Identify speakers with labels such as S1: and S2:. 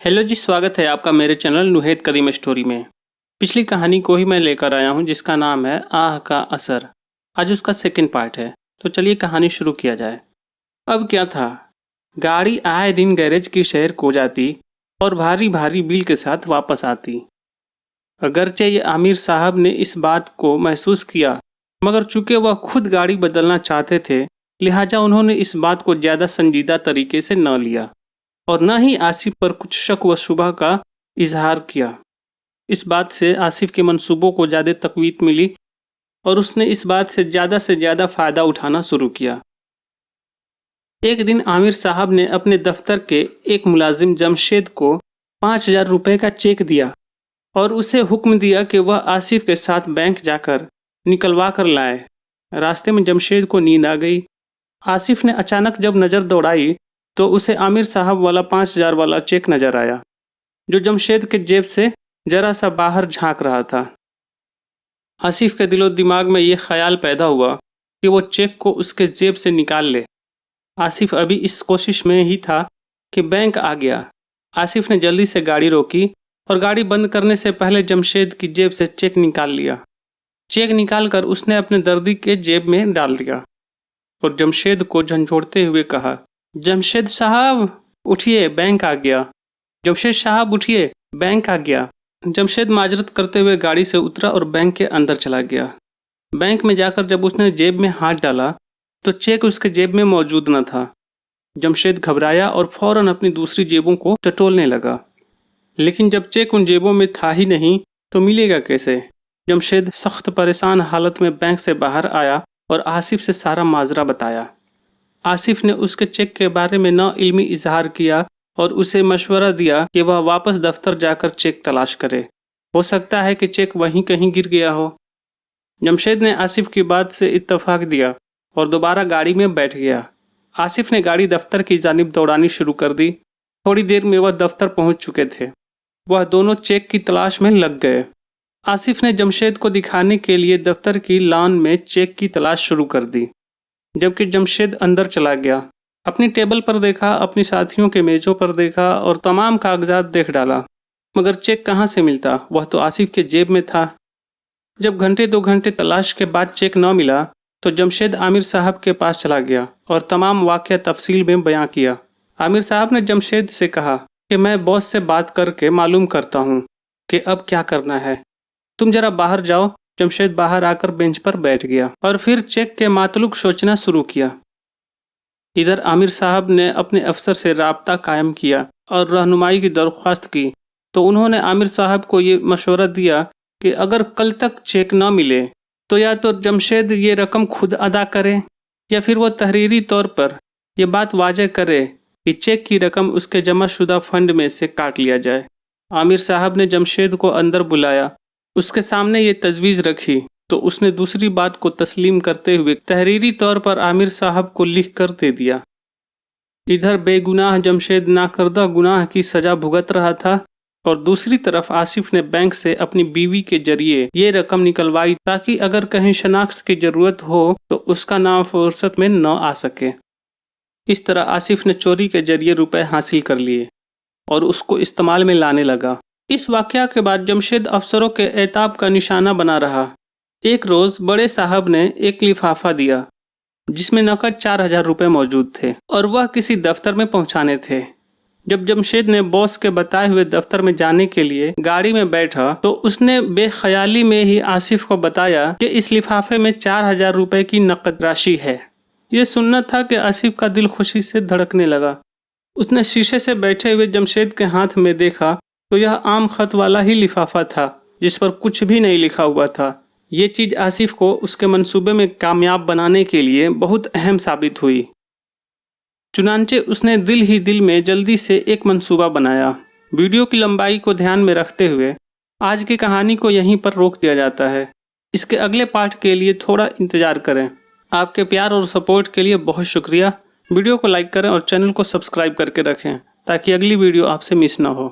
S1: Hello जी, स्वागत है आपका मेरे चैनल नुहेद कदीम स्टोरी में। पिछली कहानी को ही मैं लेकर आया हूँ जिसका नाम है आह का असर। आज उसका सेकंड पार्ट है, तो चलिए कहानी शुरू किया जाए। अब क्या था, गाड़ी आए दिन गैरेज की शहर को जाती और भारी भारी बिल के साथ वापस आती। अगरचे ये आमिर साहब ने इस बात को महसूस किया, मगर चूंकि वह खुद गाड़ी बदलना चाहते थे, लिहाजा उन्होंने इस बात को ज़्यादा संजीदा तरीके से न लिया और न ही आसिफ पर कुछ शक व शुबह का इजहार किया। इस बात से आसिफ के मंसूबों को ज़्यादा तकवीत मिली और उसने इस बात से ज़्यादा फ़ायदा उठाना शुरू किया। एक दिन आमिर साहब ने अपने दफ्तर के एक मुलाजिम जमशेद को 5,000 रुपये का चेक दिया और उसे हुक्म दिया कि वह आसिफ के साथ बैंक जाकर निकलवा कर लाए। रास्ते में जमशेद को नींद आ गई। आसिफ ने अचानक जब नज़र दौड़ाई तो उसे आमिर साहब वाला 5,000 वाला चेक नजर आया, जो जमशेद के जेब से जरा सा बाहर झांक रहा था। आसिफ के दिलो दिमाग में यह ख्याल पैदा हुआ कि वो चेक को उसके जेब से निकाल ले। आसिफ अभी इस कोशिश में ही था कि बैंक आ गया। आसिफ ने जल्दी से गाड़ी रोकी और गाड़ी बंद करने से पहले जमशेद की जेब से चेक निकाल लिया। चेक निकाल कर उसने अपने दर्दी के जेब में डाल दिया और जमशेद को झंझोड़ते हुए कहा, जमशेद साहब उठिए, बैंक आ गया। जमशेद साहब उठिए, बैंक आ गया। जमशेद माजरत करते हुए गाड़ी से उतरा और बैंक के अंदर चला गया। बैंक में जाकर जब उसने जेब में हाथ डाला तो चेक उसके जेब में मौजूद न था। जमशेद घबराया और फौरन अपनी दूसरी जेबों को टटोलने लगा, लेकिन जब चेक उन जेबों में था ही नहीं तो मिलेगा कैसे। जमशेद सख्त परेशान हालत में बैंक से बाहर आया और आसिफ से सारा माजरा बताया। आसिफ ने उसके चेक के बारे में ना इल्मी इजहार किया और उसे मशवरा दिया कि वह वापस दफ्तर जाकर चेक तलाश करे, हो सकता है कि चेक वहीं कहीं गिर गया हो। जमशेद ने आसिफ की बात से इत्तफाक दिया और दोबारा गाड़ी में बैठ गया। आसिफ ने गाड़ी दफ्तर की जानिब दौड़ानी शुरू कर दी। थोड़ी देर में वह दफ्तर पहुंच चुके थे। वह दोनों चेक की तलाश में लग गए। आसिफ ने जमशेद को दिखाने के लिए दफ्तर की लॉन में चेक की तलाश शुरू कर दी, जबकि जमशेद अंदर चला गया। अपनी टेबल पर देखा, अपनी साथियों के मेज़ों पर देखा और तमाम कागजात देख डाला, मगर चेक कहाँ से मिलता, वह तो आसिफ के जेब में था। जब घंटे 2 घंटे तलाश के बाद चेक न मिला तो जमशेद आमिर साहब के पास चला गया और तमाम वाक़या तफसील में बयां किया। आमिर साहब ने जमशेद से कहा कि मैं बॉस से बात करके मालूम करता हूँ कि अब क्या करना है, तुम जरा बाहर जाओ। जमशेद बाहर आकर बेंच पर बैठ गया और फिर चेक के मातलुक सोचना शुरू किया। इधर आमिर साहब ने अपने अफसर से राब्ता कायम किया और रहनुमाई की दरख्वास्त की, तो उन्होंने आमिर साहब को ये मशवरा दिया कि अगर कल तक चेक न मिले तो या तो जमशेद ये रकम खुद अदा करे या फिर वो तहरीरी तौर पर यह बात वाज़ेह करे कि चेक की रकम उसके जमाशुदा फंड में से काट लिया जाए। आमिर साहब ने जमशेद को अंदर बुलाया, उसके सामने ये तजवीज़ रखी तो उसने दूसरी बात को तस्लीम करते हुए तहरीरी तौर पर आमिर साहब को लिख कर दे दिया। इधर बेगुनाह जमशेद नाकर्दा गुनाह की सज़ा भुगत रहा था और दूसरी तरफ आसिफ ने बैंक से अपनी बीवी के जरिए ये रकम निकलवाई ताकि अगर कहीं शनाख्त की ज़रूरत हो तो उसका नाम फुर्सत में न आ सके। इस तरह आसिफ ने चोरी के जरिए रुपए हासिल कर लिए और उसको इस्तेमाल में लाने लगा। इस वाक़या के बाद जमशेद अफसरों के एताब का निशाना बना रहा। एक रोज़ बड़े साहब ने एक लिफाफा दिया जिसमें नकद 4,000 रुपये मौजूद थे और वह किसी दफ्तर में पहुंचाने थे। जब जमशेद ने बॉस के बताए हुए दफ्तर में जाने के लिए गाड़ी में बैठा तो उसने बेख्याली में ही आसिफ को बताया कि इस लिफाफे में 4,000 रुपये की नकद राशि है। ये सुनना था कि आसिफ का दिल खुशी से धड़कने लगा। उसने शीशे से बैठे हुए जमशेद के हाथ में देखा तो यह आम खत वाला ही लिफाफा था जिस पर कुछ भी नहीं लिखा हुआ था। ये चीज़ आसिफ को उसके मंसूबे में कामयाब बनाने के लिए बहुत अहम साबित हुई। चुनांचे उसने दिल ही दिल में जल्दी से एक मंसूबा बनाया। वीडियो की लंबाई को ध्यान में रखते हुए आज की कहानी को यहीं पर रोक दिया जाता है। इसके अगले पार्ट के लिए थोड़ा इंतज़ार करें। आपके प्यार और सपोर्ट के लिए बहुत शुक्रिया। वीडियो को लाइक करें और चैनल को सब्सक्राइब करके रखें ताकि अगली वीडियो आपसे मिस ना हो।